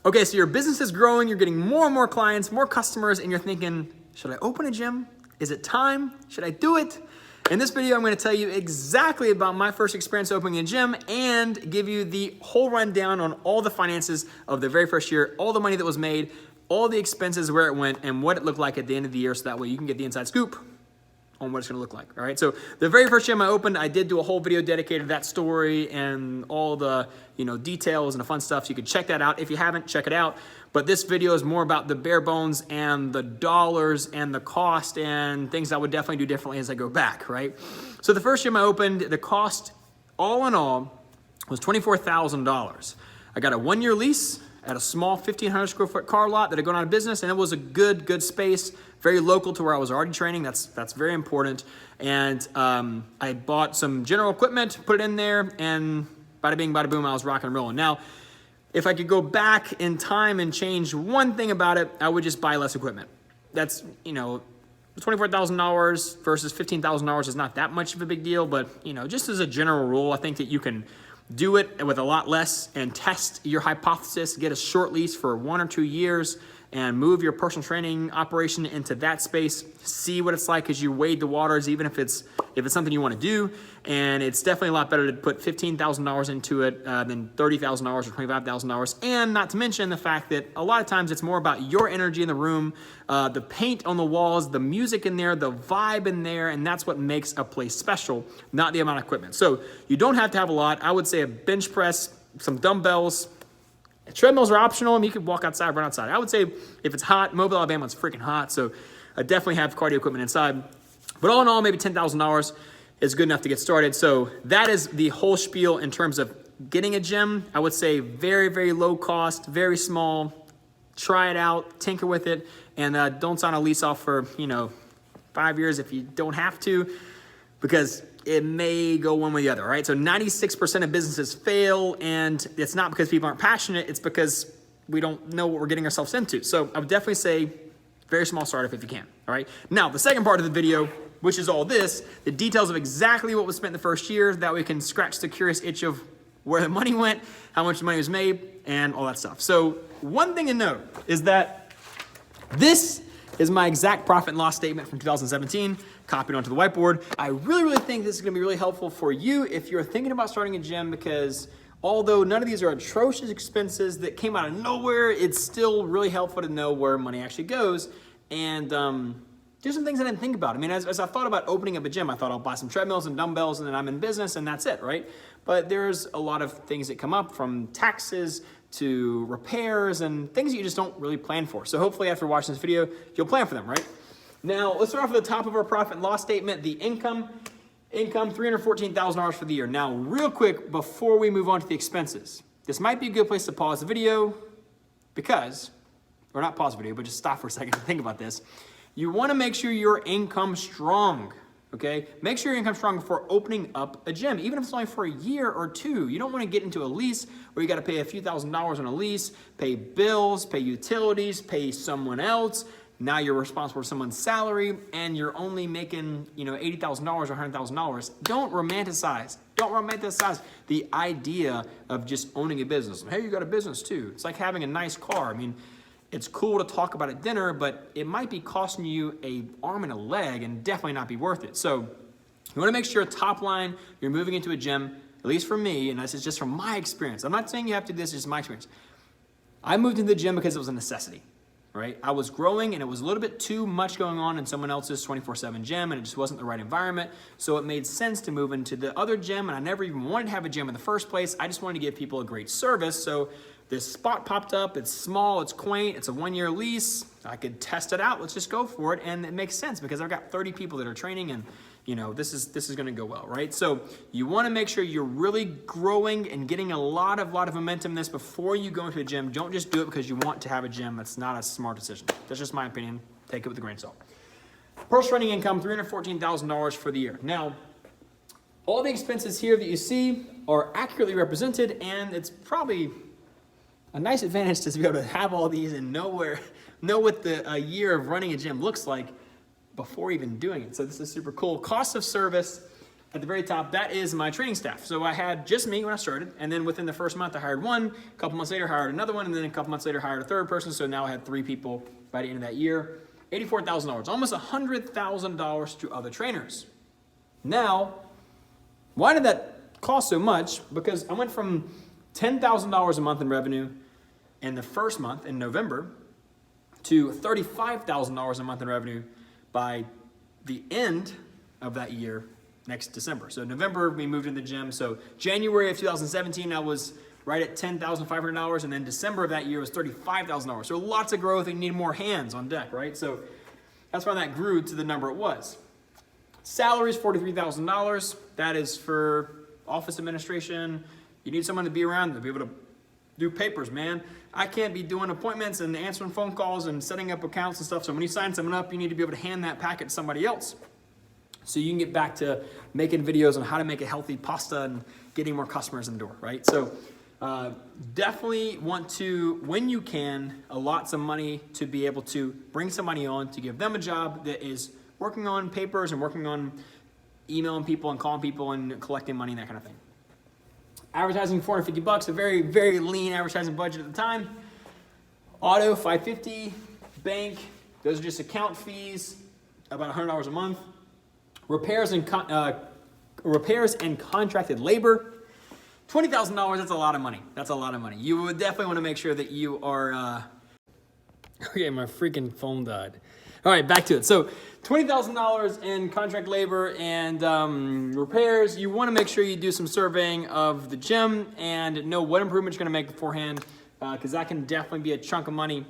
Okay, so your business is growing, you're getting more and more clients, more customers, and you're thinking, should I open a gym? Is it time? Should I do it? In this video, I'm gonna tell you exactly about my first experience opening a gym and give you the whole rundown on all the finances of the very first year, all the money that was made, all the expenses, where it went, and what it looked like at the end of the year, so that way you can get the inside scoop on what it's gonna look like, all right? So the very first gym I opened, I did do a whole video dedicated to that story and all the details and the fun stuff, so you can check that out. If you haven't, check it out. But this video is more about the bare bones and the dollars and the cost and things I would definitely do differently as I go back, right? So the first gym I opened, the cost all in all was $24,000. I got a 1-year lease at a small 1,500 square foot car lot that had gone out of business, and it was a good space, very local to where I was already training. That's very important. And I bought some general equipment, put it in there, and bada bing, bada boom, I was rocking and rolling. Now, if I could go back in time and change one thing about it, I would just buy less equipment. That's, $24,000 versus $15,000 is not that much of a big deal, but just as a general rule, I think that you can do it with a lot less and test your hypothesis, get a short lease for 1 or 2 years and move your personal training operation into that space, see what it's like as you wade the waters, even if it's something you want to do. And it's definitely a lot better to put $15,000 into it than $30,000 or $25,000. And not to mention the fact that a lot of times it's more about your energy in the room, the paint on the walls, the music in there, the vibe in there, and that's what makes a place special, not the amount of equipment. So you don't have to have a lot. I would say a bench press, some dumbbells. Treadmills are optional. I mean, you could walk outside, run outside. I would say if it's hot, Mobile, Alabama, it's freaking hot, so I definitely have cardio equipment inside. But all in all, maybe $10,000 is good enough to get started. So that is the whole spiel in terms of getting a gym. I would say very, very low cost, very small. Try it out, tinker with it, and don't sign a lease off for 5 years if you don't have to, because it may go one way or the other, right? So 96% of businesses fail, and it's not because people aren't passionate, it's because we don't know what we're getting ourselves into. So I would definitely say very small startup if you can, all right? Now, the second part of the video, which is all this, the details of exactly what was spent the first year, that we can scratch the curious itch of where the money went, how much money was made, and all that stuff. So one thing to note is that this is my exact profit and loss statement from 2017, copied onto the whiteboard. I really think this is gonna be really helpful for you if you're thinking about starting a gym, because although none of these are atrocious expenses that came out of nowhere, it's still really helpful to know where money actually goes. And there's some things I didn't think about. I mean, as I thought about opening up a gym, I thought I'll buy some treadmills and dumbbells and then I'm in business and that's it, right? But there's a lot of things that come up, from taxes to repairs and things that you just don't really plan for. So hopefully after watching this video, you'll plan for them, right? Now, let's start off at the top of our profit and loss statement, the income, $314,000 for the year. Now, real quick, before we move on to the expenses, this might be a good place to pause the video because, or not pause the video, but just stop for a second to think about this. You wanna make sure your income's strong, okay? Make sure your income's strong before opening up a gym, even if it's only for a year or 2. You don't wanna get into a lease where you gotta pay a few $1,000s on a lease, pay bills, pay utilities, pay someone else. Now you're responsible for someone's salary and you're only making, $80,000 or $100,000. Don't romanticize the idea of just owning a business. Hey, you got a business too. It's like having a nice car. I mean, it's cool to talk about at dinner, but it might be costing you an arm and a leg and definitely not be worth it. So you wanna make sure top line, you're moving into a gym, at least for me, and this is just from my experience. I'm not saying you have to do this, it's just my experience. I moved into the gym because it was a necessity. Right? I was growing and it was a little bit too much going on in someone else's 24/7 gym, and it just wasn't the right environment. So it made sense to move into the other gym, and I never even wanted to have a gym in the first place. I just wanted to give people a great service. So this spot popped up, it's small, it's quaint, it's a 1-year lease. I could test it out, let's just go for it. And it makes sense because I've got 30 people that are training, and this is gonna go well, right? So you wanna make sure you're really growing and getting a lot of momentum in this before you go into a gym. Don't just do it because you want to have a gym. That's not a smart decision. That's just my opinion. Take it with a grain of salt. Personal training income, $314,000 for the year. Now, all the expenses here that you see are accurately represented, and it's probably a nice advantage to be able to have all these and know what a year of running a gym looks like before even doing it. So this is super cool. Cost of service, at the very top, that is my training staff. So I had just me when I started, and then within the first month, I hired one. A couple months later, hired another one, and then a couple months later, hired a third person. So now I had 3 people by the end of that year. $84,000, almost $100,000 to other trainers. Now, why did that cost so much? Because I went from $10,000 a month in revenue in the first month in November to $35,000 a month in revenue by the end of that year, next December. So November, we moved in the gym. So January of 2017, I was right at $10,500, and then December of that year was $35,000. So lots of growth, and you need more hands on deck, right? So that's why that grew to the number it was. Salary is $43,000. That is for office administration. You need someone to be around to be able to do papers, man. I can't be doing appointments and answering phone calls and setting up accounts and stuff. So when you sign someone up, you need to be able to hand that packet to somebody else, so you can get back to making videos on how to make a healthy pasta and getting more customers in the door, right? So definitely want to, when you can, allot some money to be able to bring somebody on to give them a job that is working on papers and working on emailing people and calling people and collecting money and that kind of thing. Advertising, $450, a very, very lean advertising budget at the time. Auto, $550. Bank, those are just account fees, about $100 a month. Repairs and contracted labor, $20,000. That's a lot of money. That's a lot of money. You would definitely want to make sure that you are. Okay, my freaking phone died. All right, back to it. So $20,000 in contract labor and repairs. You want to make sure you do some surveying of the gym and know what improvements you're going to make beforehand, because that can definitely be a chunk of money.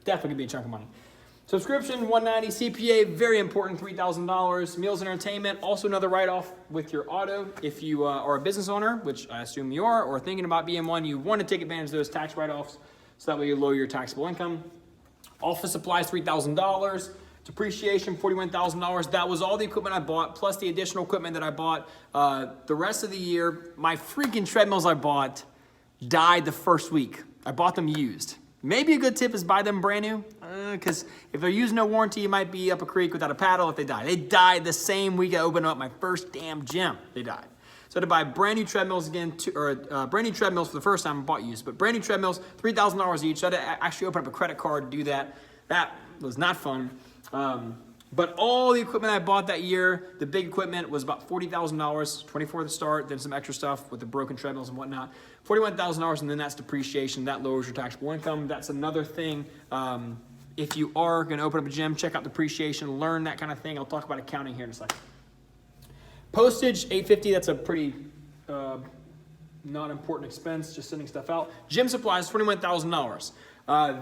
Definitely can be a chunk of money. Subscription, $190. CPA, very important, $3,000. Meals and entertainment, also another write-off with your auto. If you are a business owner, which I assume you are, or thinking about being one, you want to take advantage of those tax write-offs so that way you lower your taxable income. Office supplies, $3,000. Depreciation, $41,000. That was all the equipment I bought, plus the additional equipment that I bought. The rest of the year, my freaking treadmills I bought died the first week. I bought them used. Maybe a good tip is buy them brand new, because if they're using no warranty, you might be up a creek without a paddle if they die. They died the same week I opened up my first damn gym. They died. So to buy brand new treadmills again, brand new treadmills for the first time I bought used, but brand new treadmills, $3,000 each. So I had to actually open up a credit card to do that. That was not fun. But all the equipment I bought that year, the big equipment was about $40,000, 24 to start, then some extra stuff with the broken treadmills and whatnot. $41,000, and then that's depreciation. That lowers your taxable income. That's another thing. If you are going to open up a gym, check out depreciation, learn that kind of thing. I'll talk about accounting here in a second. Postage, $850. That's a pretty not important expense, just sending stuff out. Gym supplies, $21,000.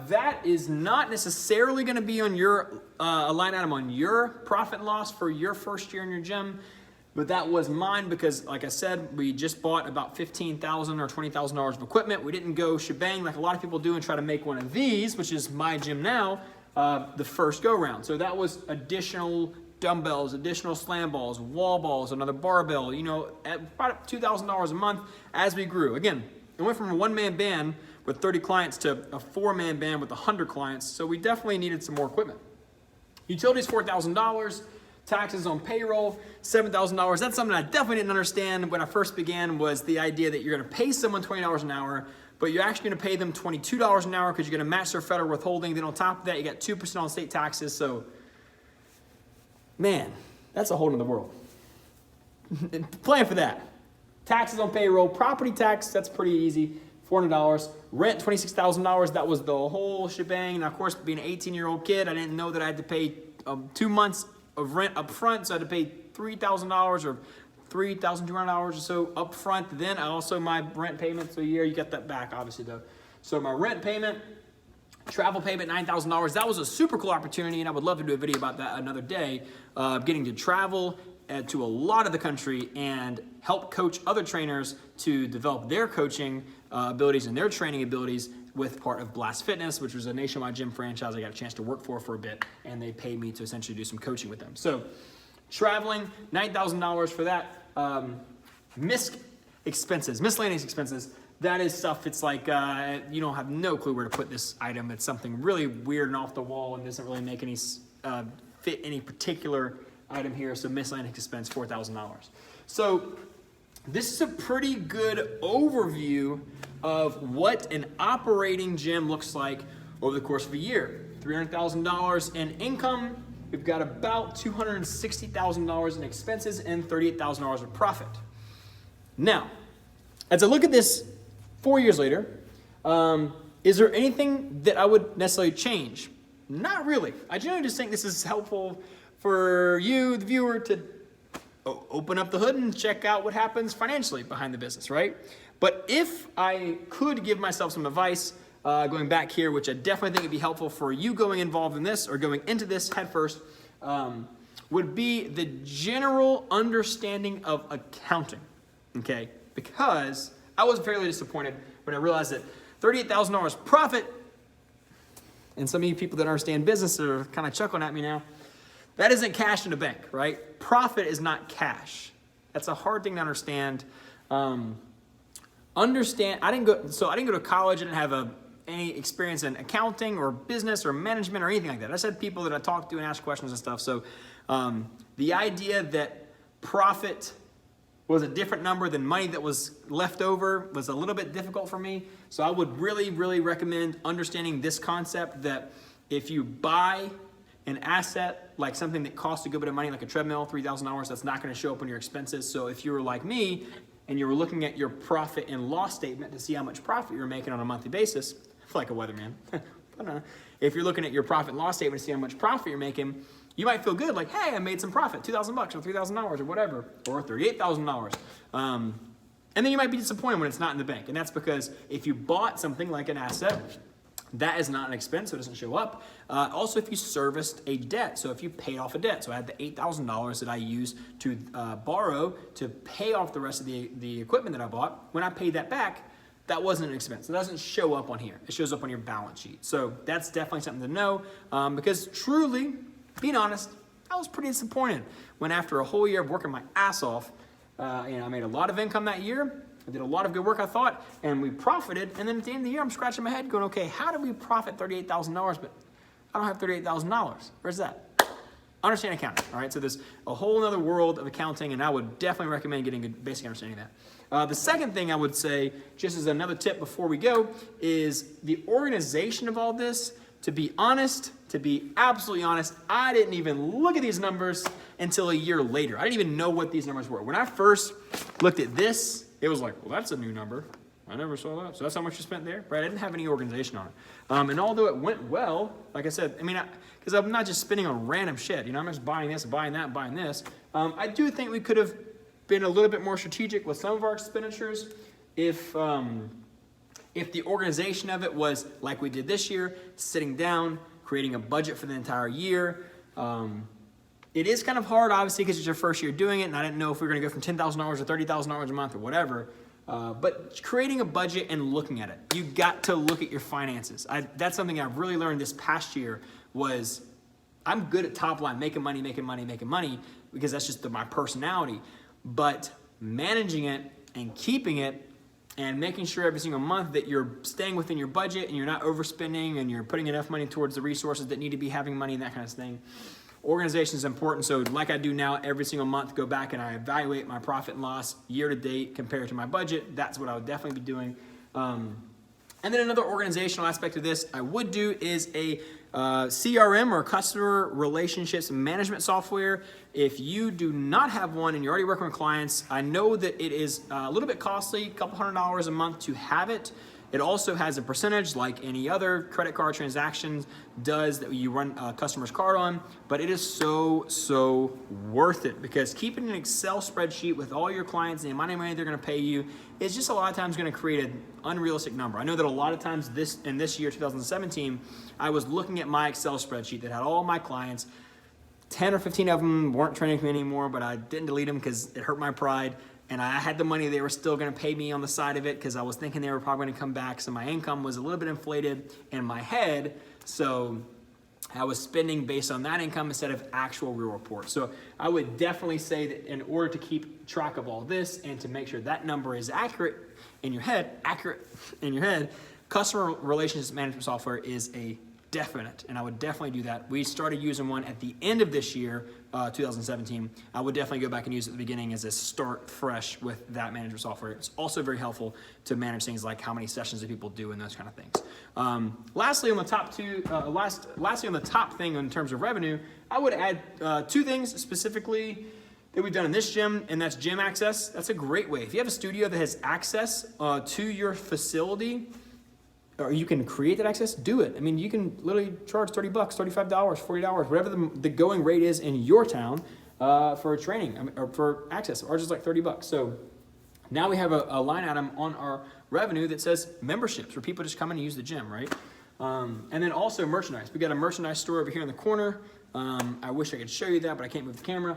That is not necessarily going to be on your a line item on your profit and loss for your first year in your gym, but that was mine because, like I said, we just bought about $15,000 or $20,000 of equipment. We didn't go shebang like a lot of people do and try to make one of these, which is my gym now, the first go round. So that was additional dumbbells, additional slam balls, wall balls, another barbell, at about $2,000 a month as we grew. Again, it went from a one-man band with 30 clients to a 4-man band with 100 clients, so we definitely needed some more equipment. Utilities, $4,000. Taxes on payroll, $7,000. That's something I definitely didn't understand when I first began, was the idea that you're gonna pay someone $20 an hour, but you're actually gonna pay them $22 an hour because you're gonna match their federal withholding. Then on top of that, you got 2% on state taxes. So, man, that's a whole nother world. Plan for that. Taxes on payroll, property tax, that's pretty easy. $400. Rent, $26,000. That was the whole shebang. And of course, being an 18-year-old kid, I didn't know that I had to pay 2 months of rent up front, so I had to pay $3,000 or $3,200 or so up front. Then also my rent payments a year, you get that back obviously though. So my rent payment, travel payment, $9,000. That was a super cool opportunity, and I would love to do a video about that another day, getting to travel to a lot of the country and help coach other trainers to develop their coaching abilities and their training abilities with part of Blast Fitness, which was a nationwide gym franchise I got a chance to work for a bit, and they paid me to essentially do some coaching with them. So traveling, $9,000 for that. Miscellaneous expenses, that is stuff, it's like you don't have no clue where to put this item. It's something really weird and off the wall and doesn't really make any fit any particular item here. So miscellaneous expense, $4,000. So this is a pretty good overview of what an operating gym looks like over the course of a year. $300,000 in income. We've got about $260,000 in expenses and $38,000 of profit. Now, as I look at this 4 years later, is there anything that I would necessarily change? Not really. I generally just think this is helpful for you, the viewer, to open up the hood and check out what happens financially behind the business, right? But if I could give myself some advice, going back here, which I definitely think would be helpful for you going involved in this or going into this head first, would be the general understanding of accounting, okay? Because I was fairly disappointed when I realized that $38,000 profit, and some of you people that understand business are kind of chuckling at me now, that isn't cash in the bank, right? Profit is not cash. That's a hard thing to understand. I didn't go to college. I didn't have any experience in accounting or business or management or anything like that. I just had people that I talked to and asked questions and stuff. So the idea that profit was a different number than money that was left over was a little bit difficult for me. So I would really, really recommend understanding this concept that if you buy an asset, like something that costs a good bit of money, like a treadmill, $3,000, that's not going to show up on your expenses. So if you were like me and you were looking at your profit and loss statement to see how much profit you're making on a monthly basis, I feel like a weatherman. If you're looking at your profit and loss statement to see how much profit you're making, you might feel good, like, hey, I made some profit, $2,000 or $3,000 or whatever, or $38,000. And then you might be disappointed when it's not in the bank. And that's because if you bought something like an asset, that is not an expense, so it doesn't show up. Also, if you serviced a debt, so if you paid off a debt, so I had the $8,000 that I used to borrow to pay off the rest of the equipment that I bought, when I paid that back, that wasn't an expense. It doesn't show up on here. It shows up on your balance sheet. So that's definitely something to know because truly, being honest, I was pretty disappointed when after a whole year of working my ass off, I made a lot of income that year. I did a lot of good work, I thought, and we profited. And then at the end of the year, I'm scratching my head going, okay, how did we profit $38,000, but I don't have $38,000? Where's that? Understand accounting, all right? So there's a whole other world of accounting, and I would definitely recommend getting a basic understanding of that. The second thing I would say, just as another tip before we go, is the organization of all this. To be honest, to be absolutely honest, I didn't even look at these numbers until a year later. I didn't even know what these numbers were. When I first looked at this, it was like, well, that's a new number. I never saw that. So that's how much you spent there, right? I didn't have any organization on it. And although it went well, like I said, because I'm not just spending on random shit. I'm just buying this, buying that, buying this. I do think we could have been a little bit more strategic with some of our expenditures if the organization of it was like we did this year, sitting down, creating a budget for the entire year. It is kind of hard, obviously, because it's your first year doing it, and I didn't know if we were going to go from $10,000 to $30,000 a month or whatever. But creating a budget and looking at it, you got to look at your finances. That's something I've really learned this past year was I'm good at top line, making money, because that's just my personality. But managing it and keeping it and making sure every single month that you're staying within your budget and you're not overspending and you're putting enough money towards the resources that need to be having money and that kind of thing. Organization is important. So like I do now, every single month, go back and I evaluate my profit and loss year to date compared to my budget. That's what I would definitely be doing. And then another organizational aspect of this I would do is a CRM or customer relationships management software. If you do not have one and you're already working with clients, I know that it is a little bit costly, a couple $100 a month to have it. It also has a percentage like any other credit card transactions does that you run a customer's card on, but it is so worth it because keeping an Excel spreadsheet with all your clients and the amount of money they're gonna pay you is just a lot of times gonna create an unrealistic number. I know that a lot of times in this year, 2017, I was looking at my Excel spreadsheet that had all my clients. 10 or 15 of them weren't training with me anymore, but I didn't delete them because it hurt my pride. And I had the money they were still going to pay me on the side of it because I was thinking they were probably going to come back. So my income was a little bit inflated in my head. So I was spending based on that income instead of actual real reports. So I would definitely say that in order to keep track of all this and to make sure that number is accurate in your head, customer relationships management software is a definite, and I would definitely do that. We started using one at the end of this year, 2017. I would definitely go back and use it at the beginning as a start fresh with that management software. It's also very helpful to manage things like how many sessions do people do and those kind of things. Lastly, on the top lastly on the top thing in terms of revenue, I would add 2 things specifically that we've done in this gym, and that's gym access. That's a great way. If you have a studio that has access to your facility, or you can create that access, do it. I mean, you can literally charge $30, $35, $40, whatever the going rate is in your town for training, or for access. Ours is like $30. So now we have a line item on our revenue that says memberships, where people just come in and use the gym, right? And then also merchandise. We got a merchandise store over here in the corner. I wish I could show you that, but I can't move the camera.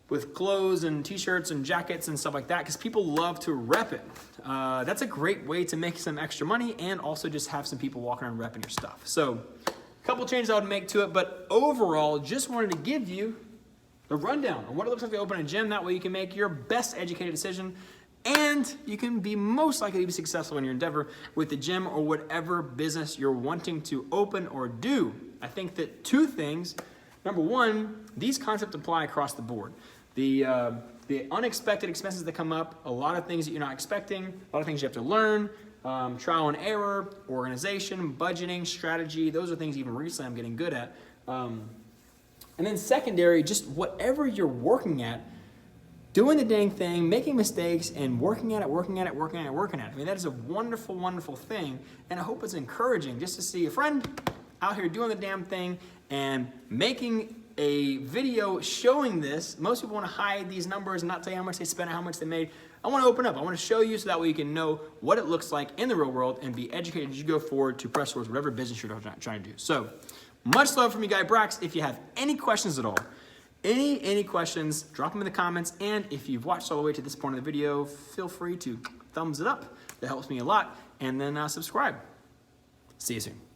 With clothes and t-shirts and jackets and stuff like that, because people love to rep it. That's a great way to make some extra money and also just have some people walking around repping your stuff. So a couple changes I would make to it, but overall, just wanted to give you the rundown on what it looks like to open a gym. That way you can make your best educated decision, and you can be most likely to be successful in your endeavor with the gym or whatever business you're wanting to open or do. I think that 2 things. Number 1, these concepts apply across the board. The unexpected expenses that come up, a lot of things that you're not expecting, a lot of things you have to learn, trial and error, organization, budgeting, strategy. Those are things even recently I'm getting good at. And then secondary, just whatever you're working at, doing the dang thing, making mistakes, and working at it. I mean, that is a wonderful, wonderful thing, and I hope it's encouraging just to see a friend out here doing the damn thing and making a video showing this. Most people want to hide these numbers and not tell you how much they spent and how much they made. I want to open up. I want to show you so that way you can know what it looks like in the real world and be educated as you go forward to press towards whatever business you're trying to do. So much love from you, guy Brax. If you have any questions at all, any questions, drop them in the comments. And if you've watched all the way to this point of the video, feel free to thumbs it up. That helps me a lot. And then subscribe. See you soon.